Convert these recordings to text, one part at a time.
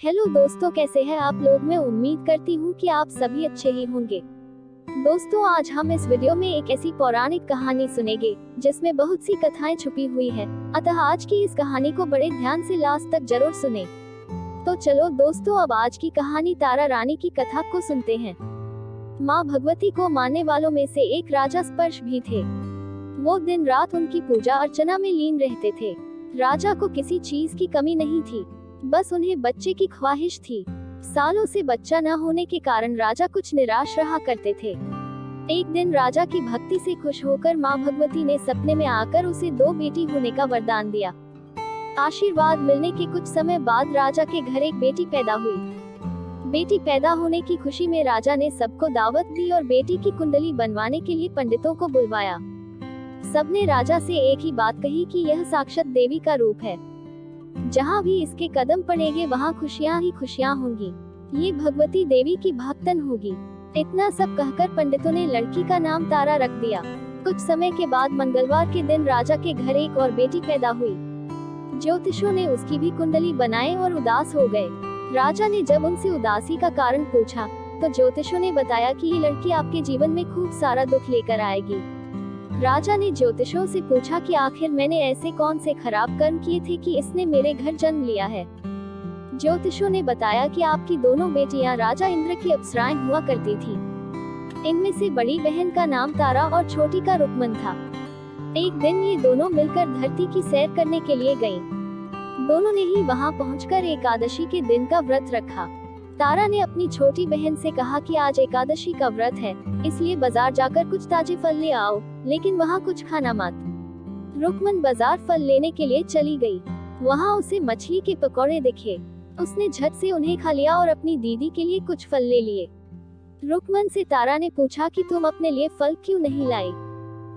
Hello दोस्तों, कैसे हैं आप लोग। मैं उम्मीद करती हूँ कि आप सभी अच्छे ही होंगे। दोस्तों, आज हम इस वीडियो में एक ऐसी पौराणिक कहानी सुनेंगे जिसमें बहुत सी कथाएं छुपी हुई है। अतः आज की इस कहानी को बड़े ध्यान से लास्ट तक जरूर सुने। तो चलो दोस्तों, अब आज की कहानी तारा रानी की कथा को सुनते हैं। माँ भगवती को मानने वालों में से एक राजा स्पर्श भी थे। वो दिन रात उनकी पूजा अर्चना में लीन रहते थे। राजा को किसी चीज की कमी नहीं थी, बस उन्हें बच्चे की ख्वाहिश थी। सालों से बच्चा न होने के कारण राजा कुछ निराश रहा करते थे। एक दिन राजा की भक्ति से खुश होकर माँ भगवती ने सपने में आकर उसे 2 बेटी होने का वरदान दिया। आशीर्वाद मिलने के कुछ समय बाद राजा के घर एक बेटी पैदा हुई। बेटी पैदा होने की खुशी में राजा ने सबको दावत दी और बेटी की कुंडली बनवाने के लिए पंडितों को बुलवाया। सबने राजा से एक ही बात कही कि यह साक्षात देवी का रूप है। जहाँ भी इसके कदम पड़ेंगे वहाँ खुशियाँ ही खुशियाँ होंगी। ये भगवती देवी की भक्तन होगी। इतना सब कहकर पंडितों ने लड़की का नाम तारा रख दिया। कुछ समय के बाद मंगलवार के दिन राजा के घर एक और बेटी पैदा हुई। ज्योतिषों ने उसकी भी कुंडली बनाए और उदास हो गए। राजा ने जब उनसे उदासी का कारण पूछा तो ज्योतिषों ने बताया कि ये लड़की आपके जीवन में खूब सारा दुख लेकर आएगी। राजा ने ज्योतिषों से पूछा कि आखिर मैंने ऐसे कौन से खराब कर्म किए थे कि इसने मेरे घर जन्म लिया है। ज्योतिषों ने बताया कि आपकी दोनों बेटियां राजा इंद्र की अप्सराएं हुआ करती थी। इनमें से बड़ी बहन का नाम तारा और छोटी का रुक्मन था। एक दिन ये दोनों मिलकर धरती की सैर करने के लिए गईं। दोनों ने ही वहां पहुंचकर एकादशी के दिन का व्रत रखा। तारा ने अपनी छोटी बहन से कहा कि आज एकादशी का व्रत है, इसलिए बाजार जाकर कुछ ताजे फल ले आओ, लेकिन वहाँ कुछ खाना मत। रुक्मन बाजार फल लेने के लिए चली गई। वहाँ उसे मछली के पकौड़े दिखे। उसने झट से उन्हें खा लिया और अपनी दीदी के लिए कुछ फल ले लिए। रुक्मन से तारा ने पूछा कि तुम अपने लिए फल क्यों नहीं लाई।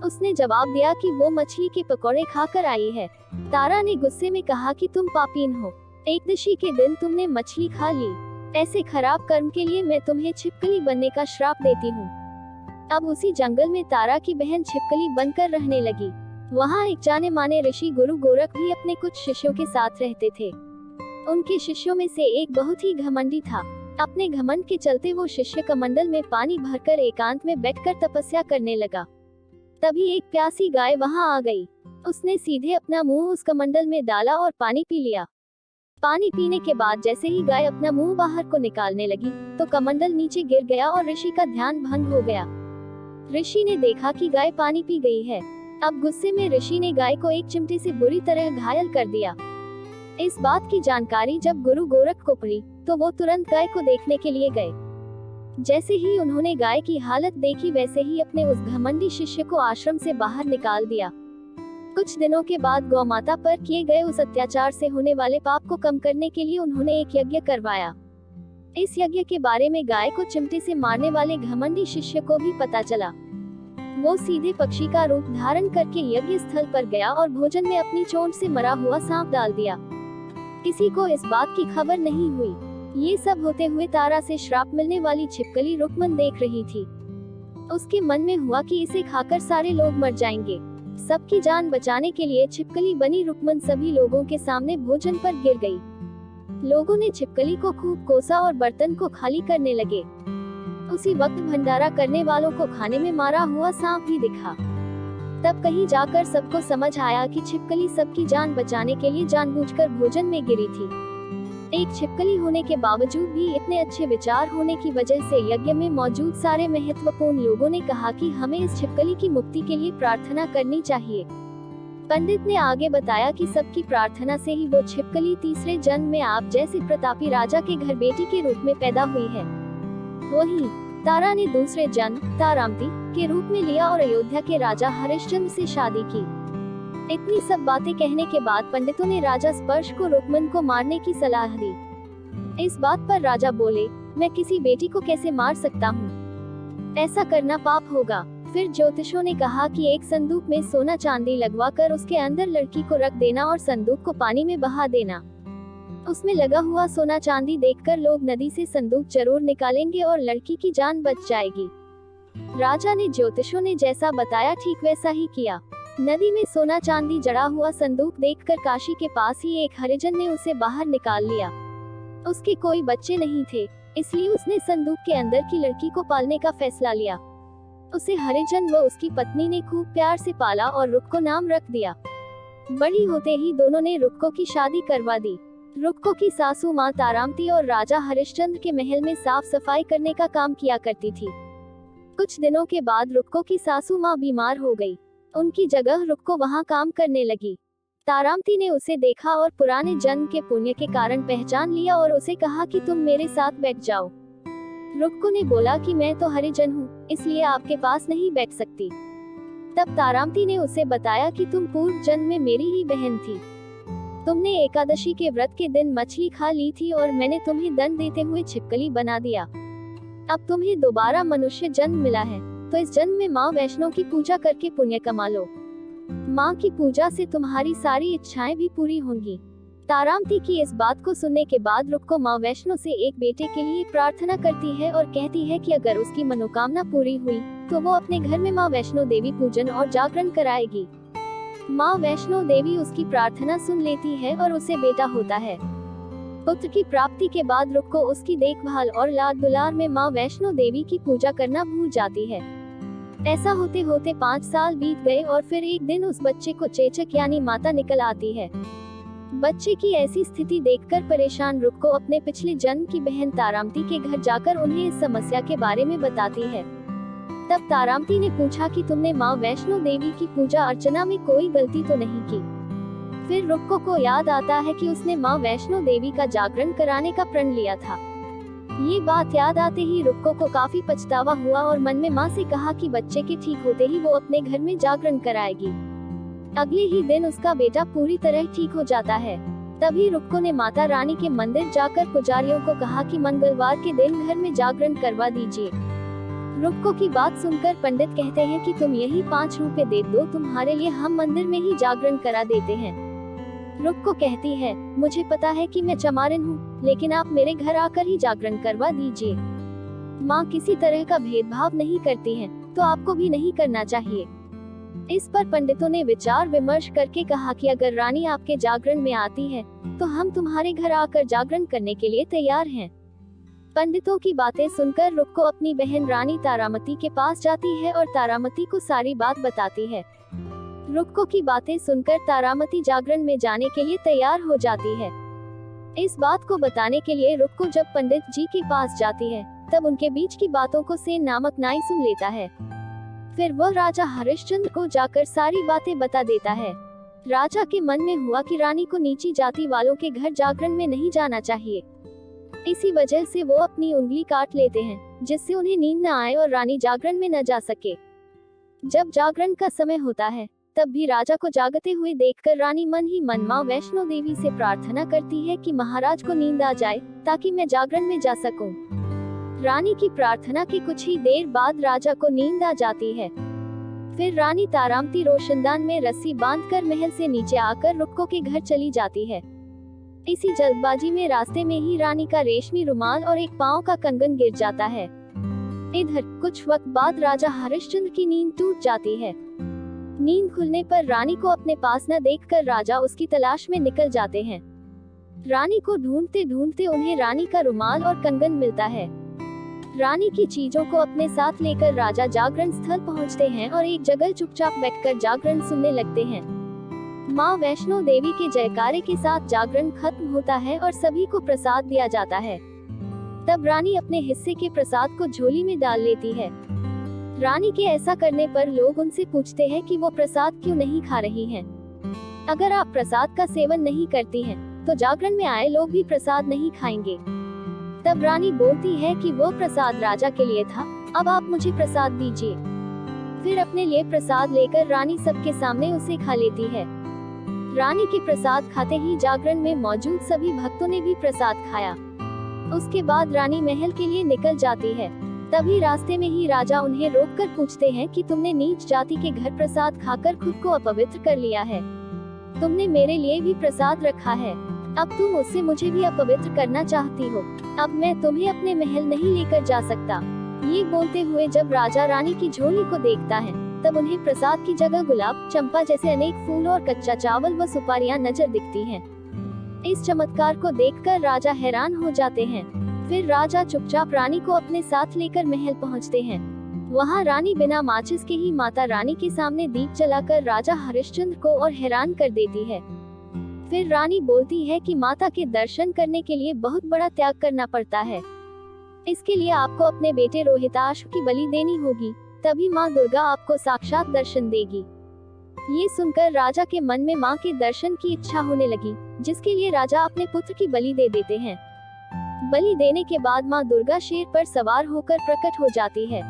उसने जवाब दिया कि वो मछली के पकौड़े खाकर आई है। तारा ने गुस्से में कहा कि तुम पापीन हो, एकदशी के दिन तुमने मछली खा ली। ऐसे खराब कर्म के लिए मैं तुम्हें छिपकली बनने का श्राप देती हूँ। अब उसी जंगल में तारा की बहन छिपकली बनकर रहने लगी। वहाँ एक जाने माने ऋषि गुरु गोरख भी अपने कुछ शिष्यों के साथ रहते थे। उनके शिष्यों में से एक बहुत ही घमंडी था। अपने घमंड के चलते वो शिष्य कमंडल में पानी भरकर एकांत में बैठकर तपस्या करने लगा। तभी एक प्यासी गाय वहाँ आ गई। उसने सीधे अपना मुंह उस कमंडल में डाला और पानी पी लिया। पानी पीने के बाद जैसे ही गाय अपना मुंह बाहर को निकालने लगी तो कमंडल नीचे गिर गया और ऋषि का ध्यान भंग हो गया। ऋषि ने देखा कि गाय पानी पी गई है। अब गुस्से में ऋषि ने गाय को एक चिमटे से बुरी तरह घायल कर दिया। इस बात की जानकारी जब गुरु गोरख को पड़ी तो वो तुरंत गाय को देखने के लिए गए। जैसे ही उन्होंने गाय की हालत देखी वैसे ही अपने उस घमंडी शिष्य को आश्रम से बाहर निकाल दिया। कुछ दिनों के बाद गौमाता पर किए गए उस अत्याचार से होने वाले पाप को कम करने के लिए उन्होंने एक यज्ञ करवाया। इस यज्ञ के बारे में गाय को चिमटे से मारने वाले घमंडी शिष्य को भी पता चला। वो सीधे पक्षी का रूप धारण करके यज्ञ स्थल पर गया और भोजन में अपनी चोंच से मरा हुआ सांप डाल दिया। किसी को इस बात की खबर नहीं हुई। ये सब होते हुए तारा से श्राप मिलने वाली छिपकली रुक्मन देख रही थी। उसके मन में हुआ कि इसे खाकर सारे लोग मर जाएंगे। सबकी जान बचाने के लिए छिपकली बनी रुक्मन सभी लोगों के सामने भोजन पर गिर गई। लोगों ने छिपकली को खूब कोसा और बर्तन को खाली करने लगे। उसी वक्त भंडारा करने वालों को खाने में मारा हुआ सांप भी दिखा। तब कहीं जाकर सबको समझ आया कि छिपकली सबकी जान बचाने के लिए जानबूझकर भोजन में गिरी थी। एक छिपकली होने के बावजूद भी इतने अच्छे विचार होने की वजह से यज्ञ में मौजूद सारे महत्वपूर्ण लोगों ने कहा कि हमें इस छिपकली की मुक्ति के लिए प्रार्थना करनी चाहिए। पंडित ने आगे बताया कि सबकी प्रार्थना से ही वो छिपकली तीसरे जन्म में आप जैसे प्रतापी राजा के घर बेटी के रूप में पैदा हुई है। वहीं तारा ने दूसरे जन्म तारामती के रूप में लिया और अयोध्या के राजा हरिश्चंद्र से शादी की। इतनी सब बातें कहने के बाद पंडितों ने राजा स्पर्श को रुक्मन को मारने की सलाह दी। इस बात पर राजा बोले, मैं किसी बेटी को कैसे मार सकता हूँ, ऐसा करना पाप होगा। फिर ज्योतिषों ने कहा कि एक संदूक में सोना चांदी लगवाकर उसके अंदर लड़की को रख देना और संदूक को पानी में बहा देना। उसमें लगा हुआ सोना चांदी देखकर लोग नदी से संदूक जरूर निकालेंगे और लड़की की जान बच जाएगी। राजा ने ज्योतिषों ने जैसा बताया ठीक वैसा ही किया। नदी में सोना चांदी जड़ा हुआ संदूक देखकर काशी के पास ही एक हरिजन ने उसे बाहर निकाल लिया। उसके कोई बच्चे नहीं थे, इसलिए उसने संदूक के अंदर की लड़की को पालने का फैसला लिया। उसे हरिजन व उसकी पत्नी ने खूब प्यार से पाला और रुक्को नाम रख दिया। बड़ी होते ही दोनों ने रुक्को की शादी करवा दी। रुक्को की सासू माँ तारामती और राजा हरिश्चंद्र के महल में साफ सफाई करने का काम किया करती थी। कुछ दिनों के बाद रुक्को की सासू माँ बीमार हो गई। उनकी जगह रुक्को वहाँ काम करने लगी। तारामती ने उसे देखा और पुराने जन्म के पुण्य के कारण पहचान लिया और उसे कहा कि तुम मेरे साथ बैठ जाओ। रुक्को ने बोला कि मैं तो हरिजन हूँ, इसलिए आपके पास नहीं बैठ सकती। तब तारामती ने उसे बताया कि तुम पूर्व जन्म में मेरी ही बहन थी। तुमने एकादशी के व्रत के दिन मछली खा ली थी और मैंने तुम्हें दंड देते हुए छिपकली बना दिया। अब तुम्हें दोबारा मनुष्य जन्म मिला है, तो इस जन्म में माँ वैष्णो की पूजा करके पुण्य कमा लो। माँ की पूजा से तुम्हारी सारी इच्छाएं भी पूरी होंगी। तारामती की इस बात को सुनने के बाद रुक्को माँ वैष्णो से एक बेटे के लिए प्रार्थना करती है और कहती है कि अगर उसकी मनोकामना पूरी हुई तो वो अपने घर में माँ वैष्णो देवी पूजन और जागरण कराएगी। माँ वैष्णो देवी उसकी प्रार्थना सुन लेती है और उसे बेटा होता है। पुत्र की प्राप्ति के बाद रुक्को उसकी देखभाल और लाड दुलार में माँ वैष्णो देवी की पूजा करना भूल जाती है। ऐसा होते होते 5 साल बीत गए और फिर एक दिन उस बच्चे को चेचक यानी माता निकल आती है। बच्चे की ऐसी स्थिति देखकर परेशान रुक्को अपने पिछले जन्म की बहन तारामती के घर जाकर उन्हें इस समस्या के बारे में बताती है। तब तारामती ने पूछा कि तुमने माँ वैष्णो देवी की पूजा अर्चना में कोई गलती तो नहीं की। फिर रुक्को को याद आता है कि उसने माँ वैष्णो देवी का जागरण कराने का प्रण लिया था। ये बात याद आते ही रुक्को को काफी पछतावा हुआ और मन में माँ से कहा कि बच्चे के ठीक होते ही वो अपने घर में जागरण कराएगी। अगले ही दिन उसका बेटा पूरी तरह ठीक हो जाता है। तभी रुक्को ने माता रानी के मंदिर जाकर पुजारियों को कहा कि मंगलवार के दिन घर में जागरण करवा दीजिए। रुक्को की बात सुनकर पंडित कहते हैं कि तुम यही 5 रुपए दे दो, तुम्हारे लिए हम मंदिर में ही जागरण करा देते हैं। रुक्को कहती है, मुझे पता है कि मैं चमारिन हूँ, लेकिन आप मेरे घर आकर ही जागरण करवा दीजिए। माँ किसी तरह का भेदभाव नहीं करती हैं, तो आपको भी नहीं करना चाहिए। इस पर पंडितों ने विचार विमर्श करके कहा कि अगर रानी आपके जागरण में आती है, तो हम तुम्हारे घर आकर जागरण करने के लिए तैयार हैं। पंडितों की बातें सुनकर रुक्को अपनी बहन रानी तारामती के पास जाती है और तारामती को सारी बात बताती है। रुक्को की बातें सुनकर तारामती जागरण में जाने के लिए तैयार हो जाती है। इस बात को बताने के लिए रुक्को जब पंडित जी के पास जाती है, तब उनके बीच की बातों को सेन नामक नाई सुन लेता है। फिर वह राजा हरिश्चंद्र को जाकर सारी बातें बता देता है। राजा के मन में हुआ कि रानी को नीची जाति वालों के घर जागरण में नहीं जाना चाहिए। इसी वजह से वो अपनी उंगली काट लेते हैं, जिससे उन्हें नींद न आए और रानी जागरण में न जा सके। जब जागरण का समय होता है, तब भी राजा को जागते हुए देखकर रानी मन ही मन माँ वैष्णो देवी से प्रार्थना करती है कि महाराज को नींद आ जाए ताकि मैं जागरण में जा सकूं। रानी की प्रार्थना के कुछ ही देर बाद राजा को नींद आ जाती है। फिर रानी तारामती रोशनदान में रस्सी बांधकर महल से नीचे आकर रुक्को के घर चली जाती है। इसी जल्दबाजी में रास्ते में ही रानी का रेशमी रुमाल और एक पांव का कंगन गिर जाता है। इधर कुछ वक्त बाद राजा हरिश्चंद्र की नींद टूट जाती है। नींद खुलने पर रानी को अपने पास न देखकर राजा उसकी तलाश में निकल जाते हैं। रानी को ढूंढते ढूंढते उन्हें रानी का रुमाल और कंगन मिलता है। रानी की चीजों को अपने साथ लेकर राजा जागरण स्थल पहुंचते हैं और एक जगह चुपचाप बैठकर जागरण सुनने लगते हैं। माँ वैष्णो देवी के जयकारे के साथ जागरण खत्म होता है और सभी को प्रसाद दिया जाता है। तब रानी अपने हिस्से के प्रसाद को झोली में डाल लेती है। रानी के ऐसा करने पर लोग उनसे पूछते हैं कि वो प्रसाद क्यों नहीं खा रही हैं। अगर आप प्रसाद का सेवन नहीं करती हैं, तो जागरण में आए लोग भी प्रसाद नहीं खाएंगे। तब रानी बोलती है कि वो प्रसाद राजा के लिए था, अब आप मुझे प्रसाद दीजिए। फिर अपने लिए प्रसाद लेकर रानी सबके सामने उसे खा लेती है। रानी के प्रसाद खाते ही जागरण में मौजूद सभी भक्तों ने भी प्रसाद खाया। उसके बाद रानी महल के लिए निकल जाती है। तभी रास्ते में ही राजा उन्हें रोककर पूछते हैं कि तुमने नीच जाति के घर प्रसाद खाकर खुद को अपवित्र कर लिया है। तुमने मेरे लिए भी प्रसाद रखा है, अब तुम उससे मुझे भी अपवित्र करना चाहती हो। अब मैं तुम्हें अपने महल नहीं लेकर जा सकता। ये बोलते हुए जब राजा रानी की झोली को देखता है, तब उन्हें प्रसाद की जगह गुलाब, चंपा जैसे अनेक फूल और कच्चा चावल व सुपारियां नजर दिखती हैं। इस चमत्कार को देखकर राजा हैरान हो जाते हैं। फिर राजा चुपचाप रानी को अपने साथ लेकर महल पहुंचते हैं। वहां रानी बिना माचिस के ही माता रानी के सामने दीप जलाकर राजा हरिश्चंद्र को और हैरान कर देती है। फिर रानी बोलती है कि माता के दर्शन करने के लिए बहुत बड़ा त्याग करना पड़ता है। इसके लिए आपको अपने बेटे रोहिताश्व की बलि देनी होगी, तभी माँ दुर्गा आपको साक्षात दर्शन देगी। ये सुनकर राजा के मन में माँ के दर्शन की इच्छा होने लगी, जिसके लिए राजा अपने पुत्र की बलि दे देते हैं। बलि देने के बाद माँ दुर्गा शेर पर सवार होकर प्रकट हो जाती है।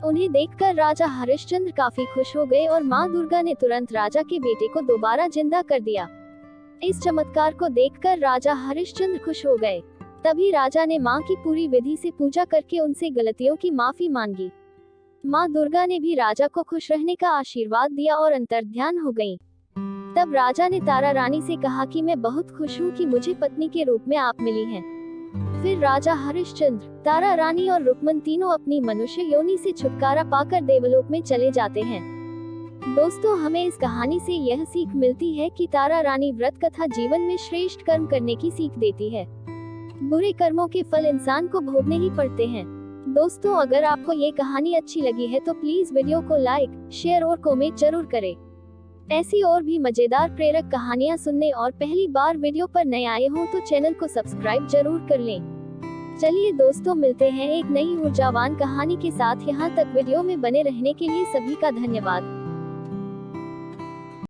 उन्हें देखकर राजा हरिश्चंद्र काफी खुश हो गए और माँ दुर्गा ने तुरंत राजा के बेटे को दोबारा जिंदा कर दिया। इस चमत्कार को देखकर राजा हरिश्चंद्र खुश हो गए। तभी राजा ने माँ की पूरी विधि से पूजा करके उनसे गलतियों की माफी मांगी। माँ दुर्गा ने भी राजा को खुश रहने का आशीर्वाद दिया और अंतर्ध्यान हो गईं। तब राजा ने तारा रानी से कहा कि मैं बहुत खुश हूँ कि मुझे पत्नी के रूप में आप मिली हैं। फिर राजा हरिश्चंद्र, तारा रानी और रुक्मन तीनों अपनी मनुष्य योनि से छुटकारा पाकर देवलोक में चले जाते हैं। दोस्तों, हमें इस कहानी से यह सीख मिलती है कि तारा रानी व्रत कथा जीवन में श्रेष्ठ कर्म करने की सीख देती है। बुरे कर्मों के फल इंसान को भोगने ही पड़ते हैं। दोस्तों, अगर आपको ये कहानी अच्छी लगी है तो प्लीज वीडियो को लाइक, शेयर और कमेंट जरूर करें। ऐसी और भी मजेदार प्रेरक कहानियाँ सुनने और पहली बार वीडियो पर नए आए हो तो चैनल को सब्सक्राइब जरूर कर लें। चलिए दोस्तों, मिलते हैं एक नई ऊर्जावान कहानी के साथ। यहाँ तक वीडियो में बने रहने के लिए सभी का धन्यवाद।